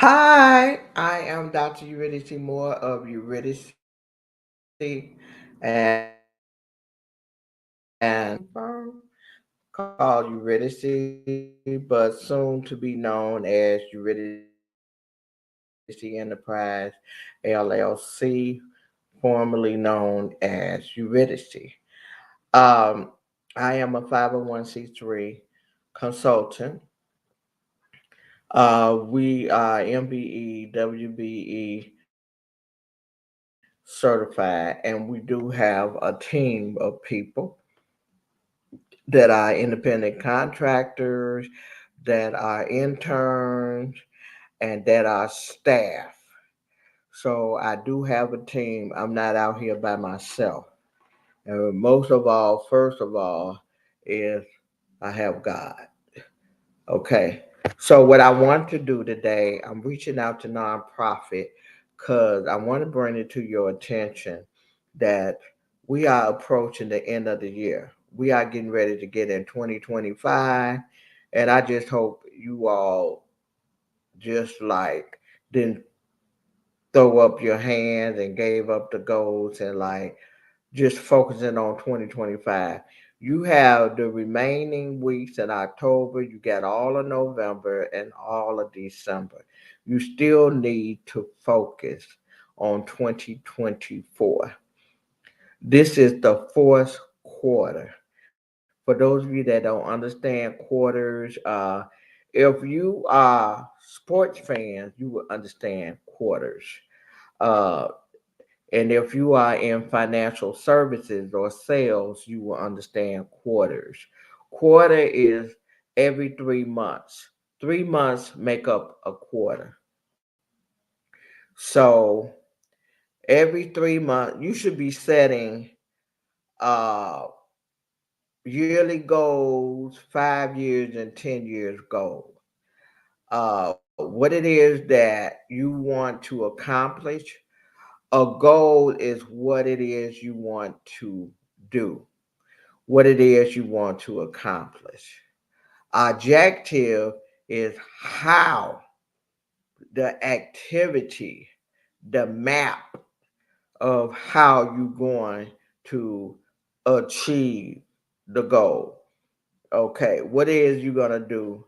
Hi, I am Dr. Eurydice Moore of Eurydice and called Eurydice, but soon to be known as Eurydice Enterprise LLC, formerly known as Eurydice. Um, I am a 501c3 consultant. We are MBE, WBE certified, and we do have a team of people that are independent contractors, that are interns, and that are staff. So I do have a team. I'm not out here by myself. And most of all, first of all, is I have God. Okay. So what I want to do today, I'm reaching out to nonprofit because I want to bring it to your attention that we are approaching the end of the year. We are getting ready to get in 2025. And I just hope you all just like didn't throw up your hands and gave up the goals and like just focusing on 2025. You have the remaining weeks in October, you got all of November and all of December. You still need to focus on 2024. This is the fourth quarter. For those of you that don't understand quarters, if you are sports fans, you will understand quarters. Uh, and if you are in financial services or sales, you will understand quarters. Quarter is every 3 months. 3 months make up a quarter. So every 3 months, you should be setting uh, yearly goals, 5 years and 10 years goals. What it is that you want to accomplish. A goal is what it is you want to do, what it is you want to accomplish. Objective is how the activity, the map of how you're going to achieve the goal. Okay, what is you going to do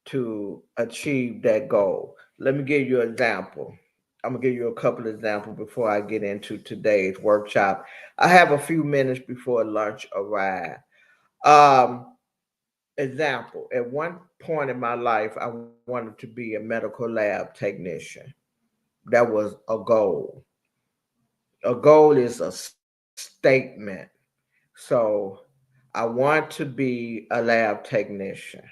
to achieve that goal? Let me give you an example. I'm gonna give you a couple of examples before I get into today's workshop. I have a few minutes before lunch arrives. Um, Example: at one point in my life, I wanted to be a medical lab technician. That was a goal. A goal is a statement. So I want to be a lab technician.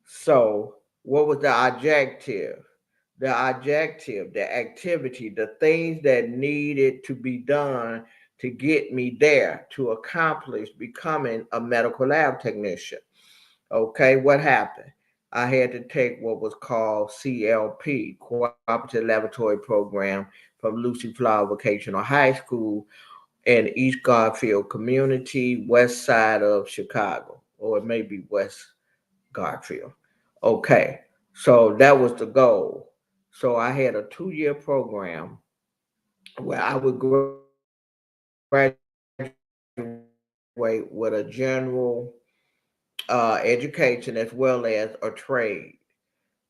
So what was the objective? The objective, the activity, the things that needed to be done to get me there to accomplish becoming a medical lab technician. Okay, what happened? I had to take what was called CLP, Cooperative Laboratory Program, from Lucy Flower Vocational High School in East Garfield Community, west side of Chicago, or it may be West Garfield. Okay, so that was the goal. So I had a 2 year program where I would graduate with a general education as well as a trade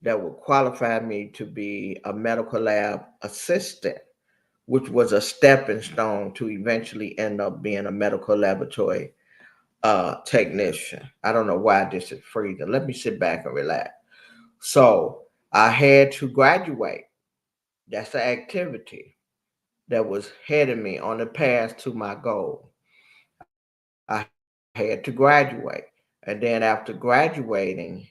that would qualify me to be a medical lab assistant, which was a stepping stone to eventually end up being a medical laboratory technician. I don't know why this is freezing. Let me sit back and relax. So I had to graduate. That's the activity that was heading me on the path to my goal. I had to graduate. And then after graduating,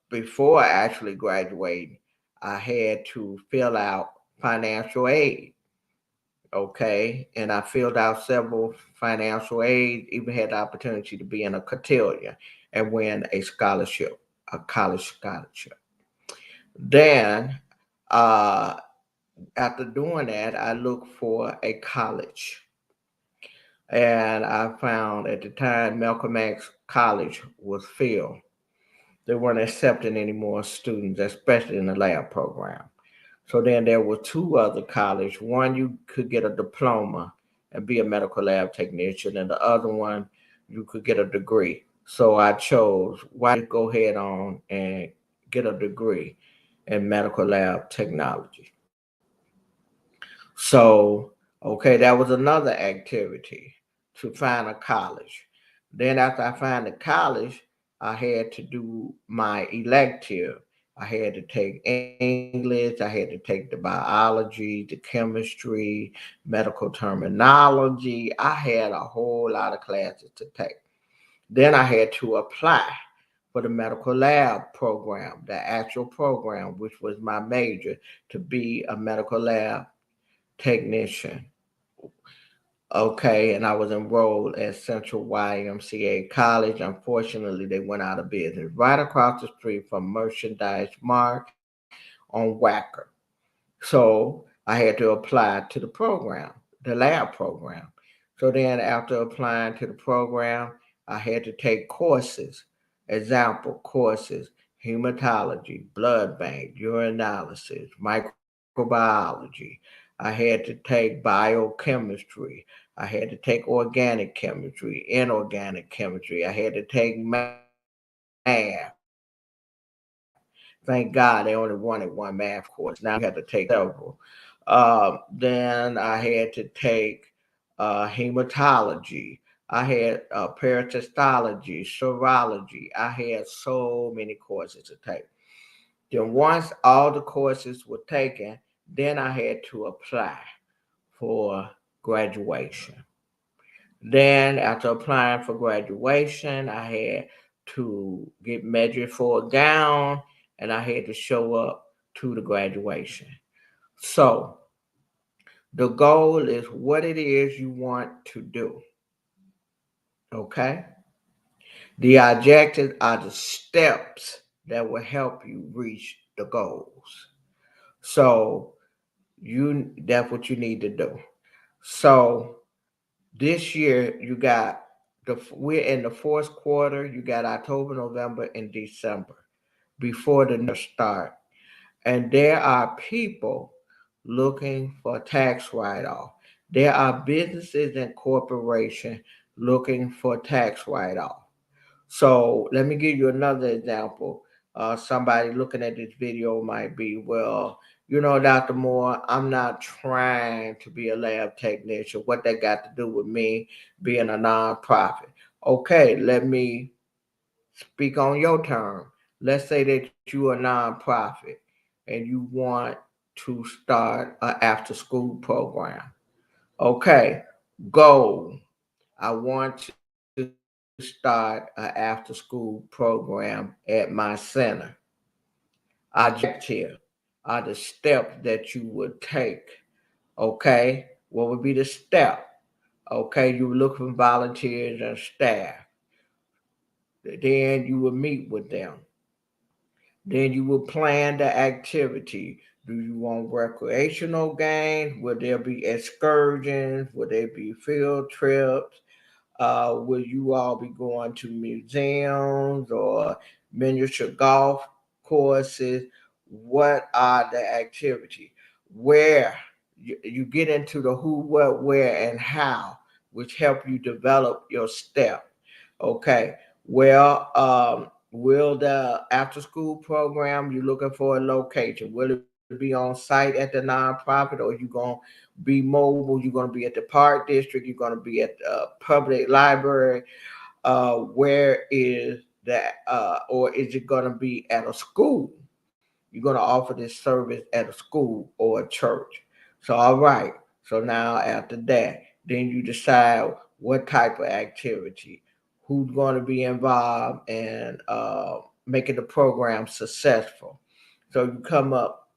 before actually graduating, I had to fill out financial aid. Okay. And I filled out several financial aid, even had the opportunity to be in a cotillion and win a scholarship, a college scholarship. Then, uh, after doing that, I looked for a college. And I found at the time Malcolm X College was filled. They weren't accepting any more students, especially in the lab program. So then there were two other colleges. One, you could get a diploma and be a medical lab technician, and the other one, you could get a degree. So I chose, why not go ahead on and get a degree in medical lab technology? So, okay, that was another activity to find a college. Then after I found the college, I had to do my elective. I had to take English, I had to take the biology, the chemistry, medical terminology. I had a whole lot of classes to take. Then I had to apply for the medical lab program, the actual program, which was my major, to be a medical lab technician. Okay, and I was enrolled at Central YMCA College. Unfortunately, they went out of business right across the street from Merchandise Mart on Wacker. So I had to apply to the program, the lab program. So then, after applying to the program, I had to take courses, example courses, hematology, blood bank, urinalysis, microbiology. I had to take biochemistry. I had to take organic chemistry, inorganic chemistry. I had to take math. Thank God they only wanted one math course. Now you had to take several. Then I had to take hematology. I had parasitology, serology. I had so many courses to take. Then once all the courses were taken, then I had to apply for graduation. Then after applying for graduation, I had to get measured for a gown and I had to show up to the graduation. So the goal is what it is you want to do. Okay? The objectives are the steps that will help you reach the goals. So that's what you need to do. So this year you got we're in the fourth quarter. You got October, November, and December before the new start, and there are people looking for tax write-off. There are businesses and corporations looking for tax write-off. So let me give you another example. Somebody looking at this video might be, well, Dr. Moore, I'm not trying to be a lab technician. What that got to do with me being a nonprofit? Okay, let me speak on your term. Let's say that you're a nonprofit and you want to start an after school program. Okay, goal. I want to start an after school program at my center. Objective are the steps that you would take. Okay, what would be the step? Okay, you would look for volunteers and staff. Then you would meet with them. Then you will plan the activity. Do you want recreational games? Will there be excursions? Will there be field trips? Will you all be going to museums or miniature golf courses? What are the activities? Where you get into the who, what, where, and how, which help you develop your step. Okay. Well, will the after school program, you looking for a location? Will it be on site at the nonprofit or you going to be mobile? You're going to be at the park district? You're going to be at the public library? Where is that? Or is it going to be at a school? You're going to offer this service at a school or a church. So, all right. So now after that, then you decide what type of activity, who's going to be involved in making the program successful. So you come up,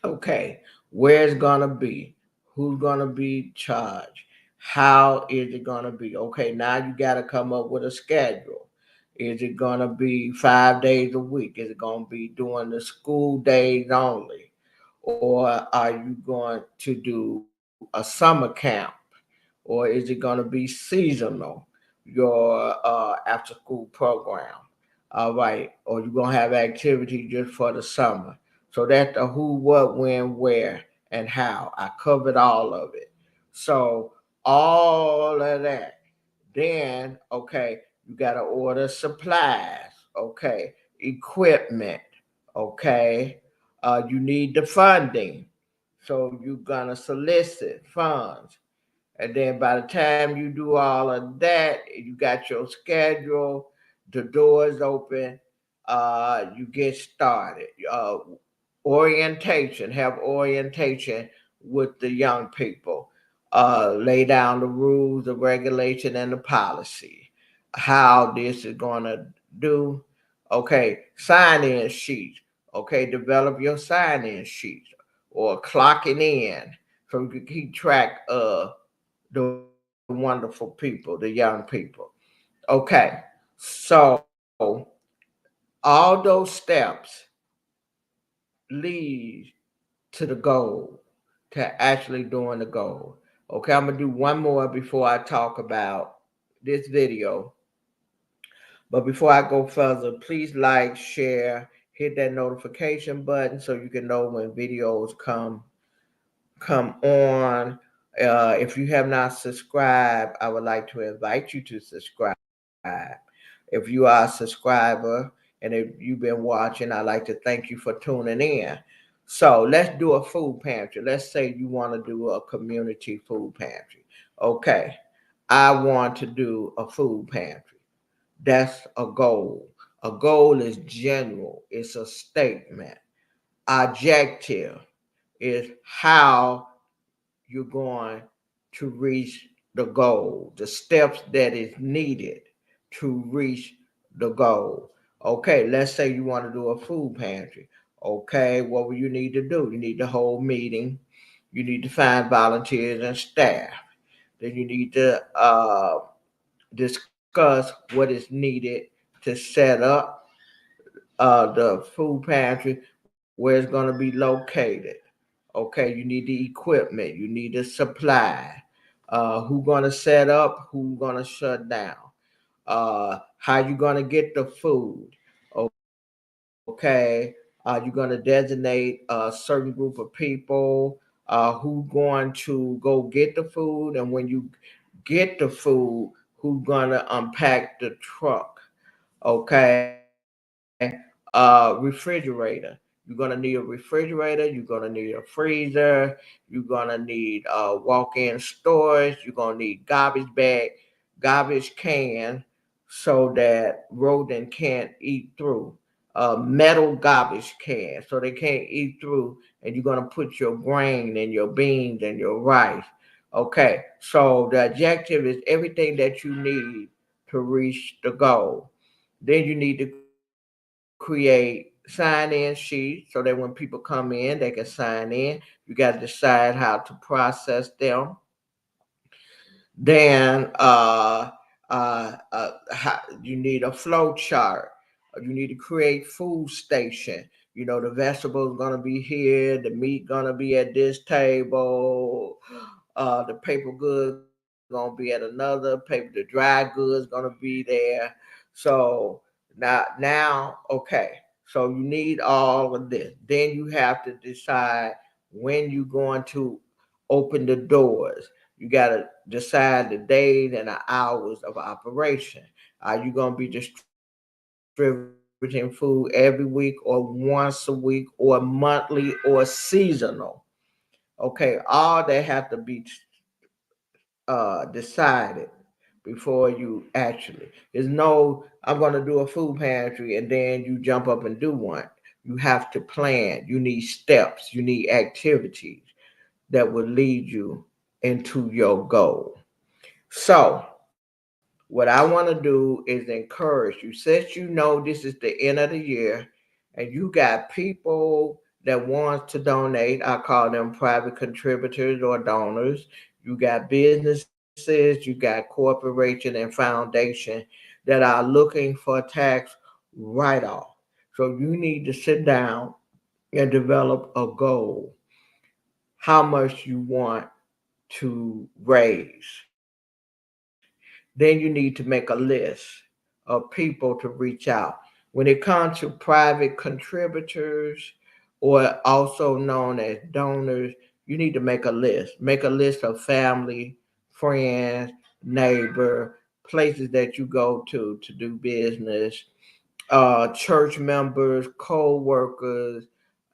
okay, where it's going to be, who's going to be charged, how is it going to be? Okay, now you got to come up with a schedule. Is it going to be 5 days a week? Is it going to be during the school days only? Or are you going to do a summer camp? Or is it going to be seasonal, your after school program? All right, or you're gonna have activity just for the summer. So that's the who, what, when, where, and how. I covered all of it. So all of that. Then, okay, you gotta order supplies, okay, equipment, okay. You need the funding. So you're gonna solicit funds. And then by the time you do all of that, you got your schedule, the doors open, you get started. Orientation, have orientation with the young people. Lay down the rules, the regulation, and the policy. How this is going to do. Okay, sign in sheets. Okay, develop your sign in sheets or clocking in so you can keep track of the wonderful people, the young people. Okay, so all those steps lead to the goal, to actually doing the goal. Okay, I'm gonna do one more before I talk about this video. But before I go further, please like, share, hit that notification button so you can know when videos come on. If you have not subscribed, I would like to invite you to subscribe. If you are a subscriber and if you've been watching, I'd like to thank you for tuning in. So let's do a food pantry. Let's say you want to do a community food pantry. Okay, I want to do a food pantry. That's a goal. A goal is general, it's a statement. Objective is how you're going to reach the goal, the steps that is needed to reach the goal. Okay, let's say you want to do a food pantry. Okay, what will you need to do? You need to hold meeting. You need to find volunteers and staff. Then you need to discuss what is needed to set up the food pantry, where it's going to be located. Okay, you need the equipment, you need the supply, who gonna set up, who gonna shut down, how you gonna get the food. Okay, you're gonna designate a certain group of people, who going to go get the food, and when you get the food, who gonna unpack the truck. Okay, refrigerator. You're gonna need a refrigerator. You're gonna need a freezer. You're gonna need walk-in storage. You're gonna need garbage bag, garbage can, so that rodent can't eat through. Metal garbage can, so they can't eat through. And you're gonna put your grain and your beans and your rice. Okay, so the objective is everything that you need to reach the goal. Then you need to create sign-in sheets so that when people come in, they can sign in. You got to decide how to process them. Then you need a flow chart. You need to create food station. You know, the vegetables gonna be here, the meat gonna be at this table, the paper goods gonna be at another paper, the dry goods gonna be there. So now, okay. So you need all of this. Then you have to decide when you're going to open the doors. You got to decide the days and the hours of operation. Are you going to be distributing food every week or once a week or monthly or seasonal? Okay, all that have to be decided before you actually. There's no, I'm going to do a food pantry and then you jump up and do one. You have to plan. You need steps. You need activities that will lead you into your goal. So, what I want to do is encourage you. Since you know this is the end of the year and you got people that want to donate, I call them private contributors or donors. You got businesses, you got corporations and foundations that are looking for tax write off. So you need to sit down and develop a goal, how much you want to raise. Then you need to make a list of people to reach out. When it comes to private contributors, or also known as donors, you need to make a list. Make a list of family, friends, neighbor, places that you go to do business, church members, co-workers,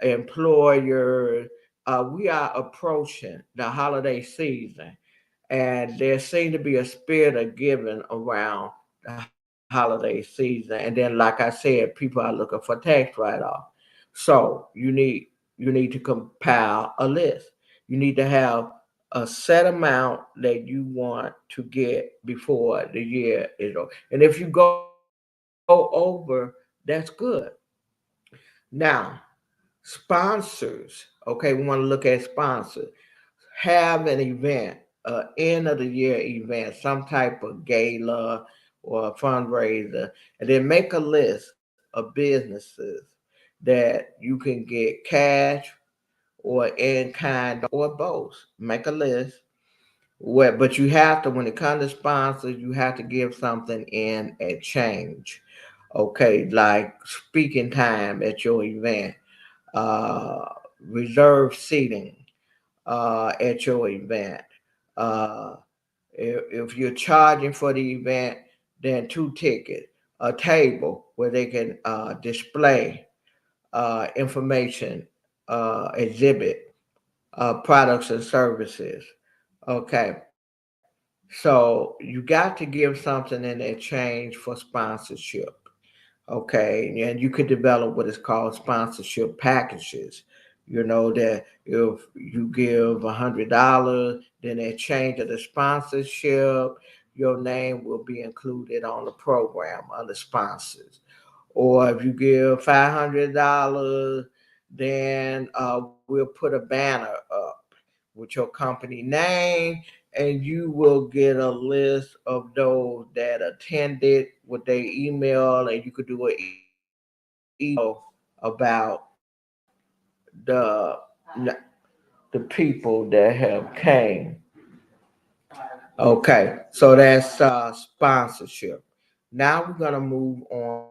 employers. We are approaching the holiday season, and there seems to be a spirit of giving around the holiday season. And then, like I said, people are looking for tax write-off. So you need to compile a list. You need to have a set amount that you want to get before the year is over. And if you go over, that's good. Now, sponsors, okay, we want to look at sponsors. Have an event, end of the year event, some type of gala or a fundraiser, and then make a list of businesses that you can get cash or in kind or both. Make a list. But you have to, when it comes to sponsors, you have to give something in exchange. Okay, like speaking time at your event, uh, reserved seating at your event. Uh, if you're charging for the event, then 2 tickets, a table where they can display information, exhibit products and services. Okay, so you got to give something in exchange for sponsorship. Okay, and you could develop what is called sponsorship packages. You know that if you give $100, then in exchange of the sponsorship, your name will be included on the program under sponsors. Or if you give $500, then we'll put a banner up with your company name, and you will get a list of those that attended with their email, and you could do an about the people that have came. Okay, so that's sponsorship. Now we're gonna move on